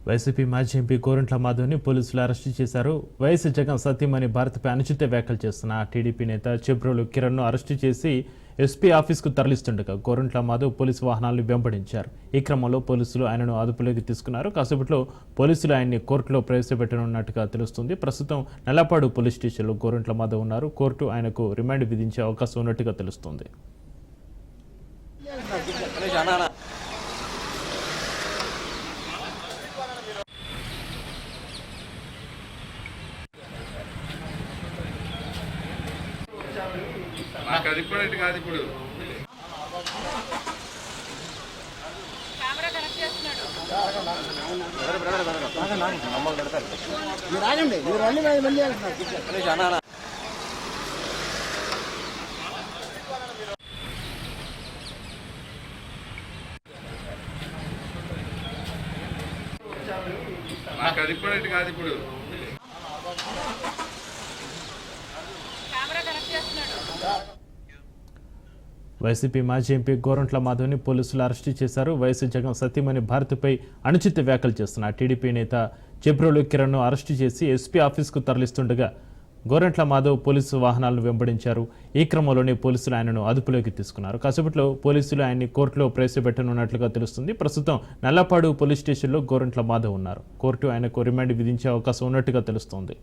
YCP మాజీ MP Gorantla మాధవ్ని పోలీసులు arrest చేశారు. వైఎస్ జగన్ సతీమణి భారత్పై అనుచిత వ్యాఖ్యలు చేస్తున్న టీడీపీ నేత చెబ్రోలు కిరణ్ను అరెస్టు చేసి ఎస్పీ ఆఫీస్కు తరలిస్తుండగా గోరంట్ల మాధవ్ పోలీసు వాహనాలను వెంబడించారు. ఈ క్రమంలో పోలీసులు ఆయనను అదుపులోకి తీసుకున్నారు. కాసేపట్లో పోలీసులు ఆయన్ని కోర్టులో ప్రవేశపెట్టనున్నట్టుగా తెలుస్తుంది. ప్రస్తుతం నెలపాడు పోలీస్ స్టేషన్లో గోరంట్ల మాధవ్ ఉన్నారు. కోర్టు ఆయనకు రిమాండ్ విధించే అవకాశం ఉన్నట్టుగా తెలుస్తుంది. నాకు అది కూడా కాదు. ఇప్పుడు నాకు అది కూడా కాదు. ఇప్పుడు వైసీపీ మాజీ ఎంపీ గోరంట్ల మాధవ్ని పోలీసులు అరెస్టు చేశారు. వైఎస్ జగన్ సతీమణి భారత్పై అనుచిత వ్యాఖ్యలు చేస్తున్న టీడీపీ నేత చెబ్రోలు కిరణ్ను అరెస్టు చేసి ఎస్పీ ఆఫీస్కు తరలిస్తుండగా గోరంట్ల మాధవ్ పోలీసు వాహనాలను వెంబడించారు. ఈ క్రమంలోనే పోలీసులు ఆయనను అదుపులోకి తీసుకున్నారు. కాసేపట్లో పోలీసులు ఆయన్ని కోర్టులో ప్రవేశపెట్టనున్నట్లుగా తెలుస్తుంది. ప్రస్తుతం నల్లపాడు పోలీస్ స్టేషన్లో గోరంట్ల మాధవ్ ఉన్నారు. కోర్టు ఆయనకు రిమాండ్ విధించే అవకాశం ఉన్నట్టుగా తెలుస్తోంది.